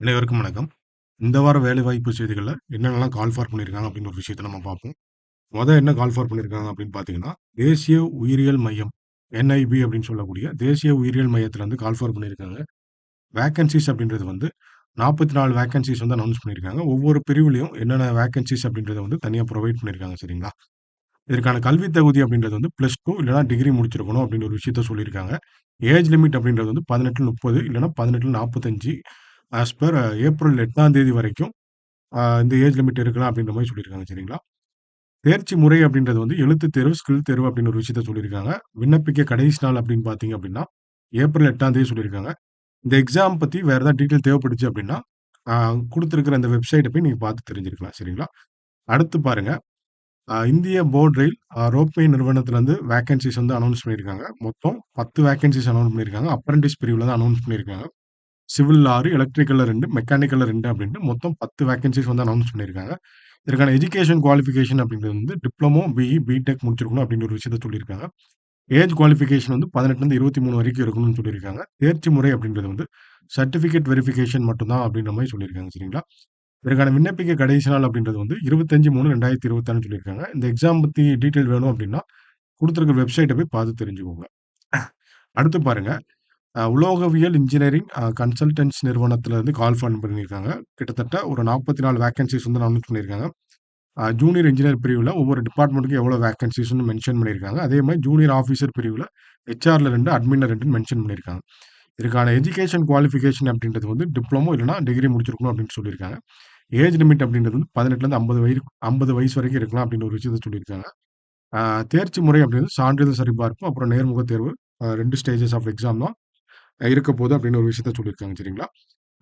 அனைவருக்கும் வணக்கம். இந்த வார வேலைவாய்ப்பு செய்திகள்ல என்னென்னலாம் கால் ஃபார் பண்ணியிருக்காங்க அப்படின்னு ஒரு விஷயத்த நம்ம பார்ப்போம். என்ன கால் ஃபார் பண்ணியிருக்காங்க அப்படின்னு பார்த்தீங்கன்னா, தேசிய உயிரியல் மையம் NIB அப்படின்னு சொல்லக்கூடிய தேசிய உயிரியல் மையத்தில வந்து கால் ஃபார் பண்ணியிருக்காங்க. வேக்கன்ஸீஸ் அப்படின்றது வந்து 44 வேக்கன்ஸீஸ் வந்து அனவுன்ஸ் பண்ணியிருக்காங்க. ஒவ்வொரு பிரிவிலயும் என்னென்ன வேக்கன்ஸீஸ் அப்படின்றத வந்து தனியா புரொவைட் பண்ணியிருக்காங்க சரிங்களா? இதற்கான கல்வி தகுதி அப்படின்றது வந்து +2 இல்லன்னா டிகிரி முடிச்சிருக்கணும் அப்படின்னு ஒரு விஷயத்த சொல்லியிருக்காங்க. ஏஜ் லிமிட் அப்படின்றது வந்து 18 30 இல்லன்னா 18 45 ஆஸ் பெர் ஏப்ரல் 8ஆம் தேதி வரைக்கும் இந்த ஏஜ் லிமிட் இருக்கலாம் அப்படின்ற மாரி சொல்லியிருக்காங்க சரிங்களா? தேர்ச்சி முறை அப்படின்றது வந்து எழுத்துத் தேர்வு, ஸ்கில் தேர்வு அப்படின்னு ஒரு விஷயத்த சொல்லியிருக்காங்க. விண்ணப்பிக்க கடைசி நாள் அப்படின்னு பார்த்தீங்க அப்படின்னா, ஏப்ரல் 8ஆம் தேதி சொல்லியிருக்காங்க. இந்த எக்ஸாம் பத்தி வேற ஏதாவது டீட்டெயில் தேவைப்பட்டுச்சு அப்படின்னா, அ குடுத்திருக்கிற அந்த வெப்சைட்ட போய் நீங்க பார்த்து தெரிஞ்சுக்கலாம் சரிங்களா? அடுத்து பாருங்க, இந்திய போர்ட் ரயில் ரோப்வே நிறுவனத்திலருந்து வேக்கன்ஸீஸ் வந்து அனவுன்ஸ் பண்ணியிருக்காங்க. மொத்தம் 10 வேக்கன்ஸீஸ் அனவுன்ஸ் பண்ணியிருக்காங்க. அப்ரன்டிஸ் பிரிவுல தான் அனவுன்ஸ் பண்ணியிருக்காங்க. சிவில் 6, எலக்ட்ரிக்கல்ல 2, மெக்கானிக்கல்ல 2 அப்படின்ட்டு மொத்தம் 10 வேக்கன்ஸீஸ் வந்து அனவுன்ஸ் பண்ணியிருக்காங்க. இதற்கான எஜுகேஷன் குவாலிஃபிகேஷன் அப்படின்றது வந்து டிப்ளமோ, பிஇ, பிடெக் முடிச்சிருக்கணும் அப்படின்ற ஒரு விஷயத்த சொல்லியிருக்காங்க. ஏஜ் குவாலிஃபிகேஷன் வந்து 18லருந்து 23 வரைக்கும் இருக்கணும்னு சொல்லியிருக்காங்க. தேர்ச்சி முறை அப்படின்றது வந்து சர்டிஃபிகேட் வெரிஃபிகேஷன் மட்டும் தான் அப்படின்ற மாரி சொல்லியிருக்காங்க சரிங்களா? இதற்கான விண்ணப்பிக்க கடைசி நாள் அப்படின்றது வந்து 25/3/2026ன்னு சொல்லியிருக்காங்க. இந்த எக்ஸாம் பத்தி டீட்டெயில் வேணும் அப்படின்னா, குடுத்திருக்க வெப்சைட்ட போய் பார்த்து தெரிஞ்சுக்கோங்க. அடுத்து பாருங்க, உலோகவியல் இன்ஜினியரிங் கன்சல்டன்ட்ஸ் நிறுவனத்தில இருந்து கால் பண்ணியிருக்காங்க. கிட்டத்தட்ட ஒரு 44 வேக்கன்ஸீஸ் வந்து அனவுன்ஸ் பண்ணியிருக்காங்க. ஜூனியர் இன்ஜினியர் பிரிவுல ஒவ்வொரு டிபார்ட்மென்ட்க்கும் எவ்வளோ வேக்கன்ஸீஸ்ன்னு மென்ஷன் பண்ணியிருக்காங்க. அதே மாரி ஜூனியர் ஆஃபீசர் பிரிவுல ஹெச்ஆர்ல 2, அட்மின்ல 2ன்னு மென்ஷன் பண்ணியிருக்காங்க. இதுக்கான எஜுகேஷன் குவாலிஃபிகேஷன் அப்படின்றது வந்து டிப்ளமோ இல்லன்னா டிகிரி முடிச்சிருக்கணும் அப்படின்னு சொல்லியிருக்காங்க. ஏஜ் லிமிட் அப்படின்றது வந்து 18லருந்து 50 வயசு வரைக்கும் இருக்கலாம் அப்படின்னு ஒரு விஷயத்த சொல்லியிருக்காங்க. ஆ தேர்ச்சி முறை அப்படின்றது சான்றிதழ் சரிபார்ப்பு, அப்புறம் நேர்முகத் தேர்வு 2 ஸ்டேஜஸ் ஆஃப் எக்ஸாம் தான் இருக்கப்போது அப்படின்னு ஒரு விஷயத்த சொல்லியிருக்காங்க சரிங்களா?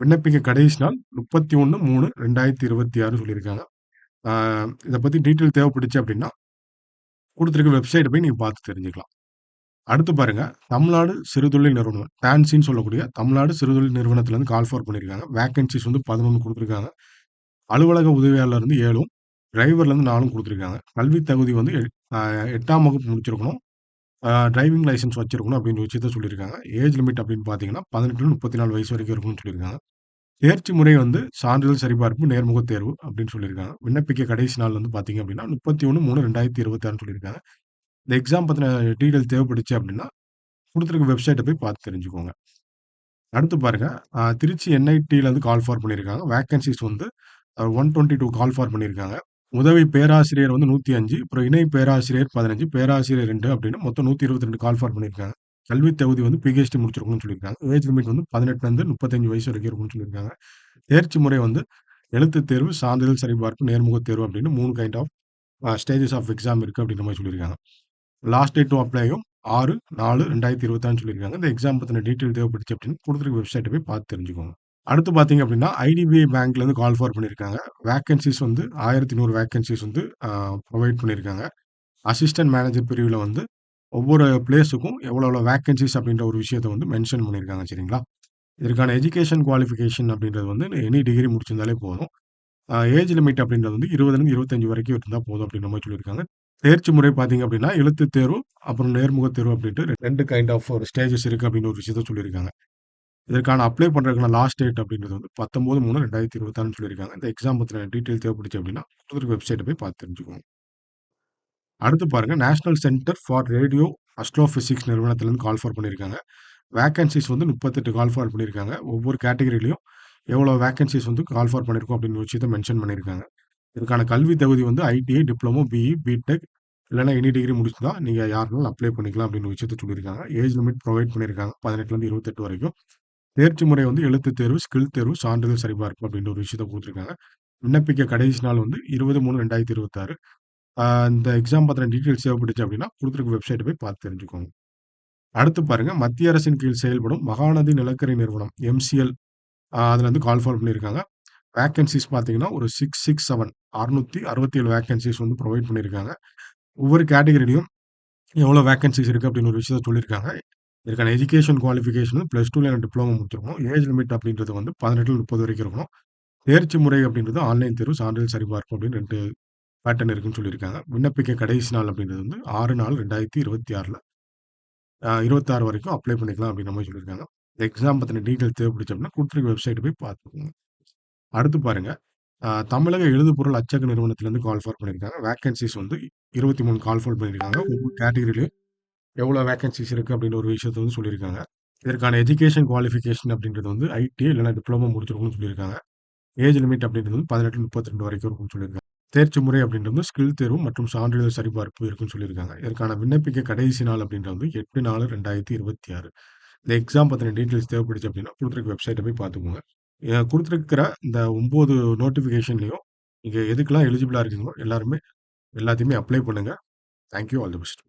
விண்ணப்பிக்க கடைசி நாள் 31/3/2026 சொல்லியிருக்காங்க. ஆ இத பத்தி டீட்டெயில் தேவைப்பட்டுச்சு அப்படின்னா, குடுத்திருக்க வெப்சைட்ட போய் நீங்க பார்த்து தெரிஞ்சுக்கலாம். அடுத்து பாருங்க, தமிழ்நாடு சிறுதொழில் நிறுவனம் டான்சின்னு சொல்லக்கூடிய தமிழ்நாடு சிறுதொழில் நிறுவனத்திலருந்து கால் ஃபார் பண்ணியிருக்காங்க. வேக்கன்ஸீஸ் வந்து 11 குடுத்துருக்காங்க. அலுவலக உதவியாளர்லருந்து 7ம், டிரைவர்லருந்து 4ம் குடுத்துருக்காங்க. கல்வி தகுதி வந்து 8ஆம் வகுப்பு முடிச்சிருக்கணும். டிரைவிங் லைசென்ஸ் வச்சிருக்கணும் அப்படின்னு விஷயத்த சொல்லியிருக்காங்க. ஏஜ் லிமிட் அப்படின்னு பார்த்தீங்கன்னா, 18 34 வயசு வரைக்கும் இருக்கணும்னு சொல்லியிருக்காங்க. தேர்ச்சி முறை வந்து சான்றிதழ் சரிபார்ப்பு, நேர்முகத் தேர்வு அப்படின்னு சொல்லியிருக்காங்க. விண்ணப்பிக்க கடைசி நாள் வந்து பார்த்தீங்க அப்படின்னா, 31/3/2026ன்னு சொல்லியிருக்காங்க. இந்த எக்ஸாம் பத்தின டீட்டெயில் தேவைப்பட்டுச்சு அப்படின்னா, குடுத்திருக்க வெப்சைட்ட போய் பார்த்து தெரிஞ்சுக்கோங்க. அடுத்து பாருங்க, திருச்சி NITலருந்து கால் ஃபார் பண்ணியிருக்காங்க. வேக்கன்ஸீஸ் வந்து 122 கால் ஃபார் பண்ணியிருக்காங்க. உதவி பேராசிரியர் வந்து 105, அப்புறம் இணை பேராசிரியர் 15, பேராசிரியர் 2 அப்படின்னு மொத்தம் 122 கால் ஃபார் பண்ணியிருக்காங்க. கல்வி தகுதி வந்து பிஹெச்டி முடிச்சிருக்கணும்னு சொல்லியிருக்காங்க. ஏஜ் லிமிட் வந்து 18லருந்து 35 வயசு வரைக்கும் இருக்கும்னு சொல்லியிருக்காங்க. தேர்ச்சி முறை வந்து எழுத்துத் தேர்வு, சான்றிதழ் சரிபார்ப்பு, நேர்முகத் தேர்வு அப்படின்னு 3 kind of stages of exam இருக்கு அப்படின்ற மாரி சொல்லியிருக்காங்க. லாஸ்ட் டேட் டூ அப்ளையும் 6/4/2026ன்னு சொல்லியிருக்காங்க. இந்த எக்ஸாம் பத்தின டீட்டெயில் தேவைப்பட்டுச்சு அப்படின்னு குடுத்திருக்க வெப்சைட்ட போய் பார்த்து தெரிஞ்சுக்கோங்க. அடுத்து பார்த்தீங்க அப்படின்னா, ஐடிபிஐ பேங்க்லேருந்து கால் ஃபார் பண்ணியிருக்காங்க. வேக்கன்ஸீஸ் வந்து 1100 வேக்கன்ஸீஸ் வந்து புரொவைட் பண்ணியிருக்காங்க. அசிஸ்டன்ட் மேனேஜர் பிரிவுல வந்து ஒவ்வொரு பிளேஸுக்கும் எவ்வளோ எவ்வளோ வேக்கன்ஸீஸ் அப்படின்ற ஒரு விஷயத்த வந்து மென்ஷன் பண்ணியிருக்காங்க சரிங்களா? இதற்கான எஜுகேஷன் குவாலிஃபிகேஷன் அப்படின்றது வந்து எனி டிகிரி முடிச்சிருந்தாலே போதும். ஏஜ் லிமிட் அப்படின்றது வந்து 20லருந்து 25 வரைக்கும் இருந்தா போதும் அப்படின்ற மாரி சொல்லியிருக்காங்க. தேர்ச்சி முறை பார்த்தீங்க அப்படின்னா, எழுத்துத் தேர்வு, அப்புறம் நேர்முகத் தேர்வு அப்படின்ட்டு 2 கைண்ட் ஆஃப் ஒரு ஸ்டேஜஸ் இருக்கு அப்படின்னு ஒரு விஷயத்த சொல்லியிருக்காங்க. இதற்கான அப்ளை பண்றதுக்கான லாஸ்ட் டேட் அப்படின்றது வந்து 19/3/2026ன்னு சொல்லியிருக்காங்க. இந்த எக்ஸாம் பத்தின டீட்டெயில் தேவைப்பட்டுச்சு அப்படின்னா, குடுத்திருக்க வெப்சைட்ட போய் பார்த்து தெரிஞ்சுக்கோங்க. அடுத்து பாருங்க, national centre for radio astrophysics நிறுவனத்திலிருந்து கால் ஃபார் பண்ணியிருக்காங்க. வேக்கன்ஸீஸ் வந்து 38 கால் ஃபார் பண்ணியிருக்காங்க. ஒவ்வொரு கேட்டகரிலயும் எவ்வளோ வேக்கன்ஸீஸ் வந்து கால் ஃபார் பண்ணியிருக்கோம் அப்படின்னு ஒரு விஷயத்த மென்ஷன் பண்ணியிருக்காங்க. இதுக்கான கல்வி தகுதி வந்து ஐடிஐ, டிப்ளமோ, பிஇ, பிடெக் இல்லன்னா எனி டிகிரி முடிச்சிருந்தா நீங்க யாருனாலும் அப்ளை பண்ணிக்கலாம் அப்படின்னு ஒரு விஷயத்த சொல்லியிருக்காங்க. ஏஜ் லிமிட் புரொவைட் பண்ணியிருக்காங்க. 18லருந்து 28 வரைக்கும். தேர்ச்சி முறை வந்து எழுத்துத் தேர்வு, ஸ்கில் தேர்வு, சான்றிதழ் சரிபார்ப்பு அப்படின்ற ஒரு விஷயத்த குடுத்துருக்காங்க. விண்ணப்பிக்க கடைசி நாள் வந்து 20/3/2026. இந்த எக்ஸாம் பத்தின டீட்டெயில்ஸ் தேவைப்பட்டுச்சு அப்படின்னா, குடுத்திருக்க வெப்சைட்ட போய் பார்த்து தெரிஞ்சுக்கோங்க. அடுத்து பாருங்க, மத்திய அரசின் கீழ் செயல்படும் மகாநதி நிலக்கரி நிறுவனம் MCL அதுலருந்து கால் ஃபார் பண்ணியிருக்காங்க. வேக்கன்ஸீஸ் பார்த்தீங்கன்னா, ஒரு 667 667 வேக்கன்ஸீஸ் வந்து புரொவைட் பண்ணியிருக்காங்க. ஒவ்வொரு கேட்டகரிலயும் எவ்வளோ வேக்கன்ஸீஸ் இருக்கு அப்படின்னு ஒரு விஷயத்த சொல்லியிருக்காங்க. இதற்கான எஜுகேஷன் குவாலிஃபிகேஷன் வந்து +2 இல்ல டிப்ளமோ முடிச்சிருக்கணும். ஏஜ் லிமிட் அப்படின்றது வந்து 18 30 வரைக்கும் இருக்கணும். தேர்ச்சி முறை அப்படின்றது ஆன்லைன் தேர்வு, சான்றிதழ் சரிபார்ப்பு அப்படின்னு 2 பேட்டர்ன் இருக்குன்னு சொல்லியிருக்காங்க. விண்ணப்பிக்க கடைசி நாள் அப்படின்றது வந்து 6/4/2026ல 26 வரைக்கும் அப்ளை பண்ணிக்கலாம் அப்படின்ற மாரி சொல்லியிருக்காங்க. இந்த எக்ஸாம் பத்தின டீட்டெயில் தேவைப்பட்டுச்சு அப்படின்னா, குடுத்திருக்க வெப்சைட்ட போய் பார்த்துக்கோங்க. அடுத்து பாருங்க, தமிழக எழுதுபொருள் அச்சக நிறுவனத்திலேருந்து கால் ஃபார் பண்ணியிருக்காங்க. வேக்கன்ஸீஸ் வந்து 23 கால் ஃபார் பண்ணியிருக்காங்க. ஒவ்வொரு கேட்டகரியிலயும் எவ்வளோ வேக்கன்ஸீஸ் இருக்கு அப்படின்ற ஒரு விஷயத்த வந்து சொல்லியிருக்காங்க. இதற்கான எஜுகேஷன் குவாலிஃபிகேஷன் அப்படின்றது வந்து ஐடிஐ இல்லைன்னா டிப்ளமோ முடிச்சிருக்கணும்னு சொல்லியிருக்காங்க. ஏஜ் லிமிட் அப்படின்றது வந்து 18 32 வரைக்கும் இருக்கும்னு சொல்லியிருக்காங்க. தேர்ச்சி முறை அப்படின்றது வந்து ஸ்கில் தேர்வு மற்றும் சான்றிதழ் சரிபார்ப்பு இருக்குன்னு சொல்லியிருக்காங்க. இதற்கான விண்ணப்பிக்க கடைசி நாள் அப்படின்றது வந்து 8/4/2026. இந்த எக்ஸாம் பத்தின டீட்டெயில்ஸ் தேவைப்படுச்சு அப்படின்னா குடுத்துருக்க வெப்சைட்ட போய் பார்த்துக்கோங்க. குடுத்துருக்கிற இந்த 9 நோட்டிஃபிகேஷன்லயும் நீங்க எதுக்கெல்லாம் எலிஜிபிளா இருக்கீங்களோ எல்லாத்தையுமே அப்ளை பண்ணுங்க. Thank you. All the best.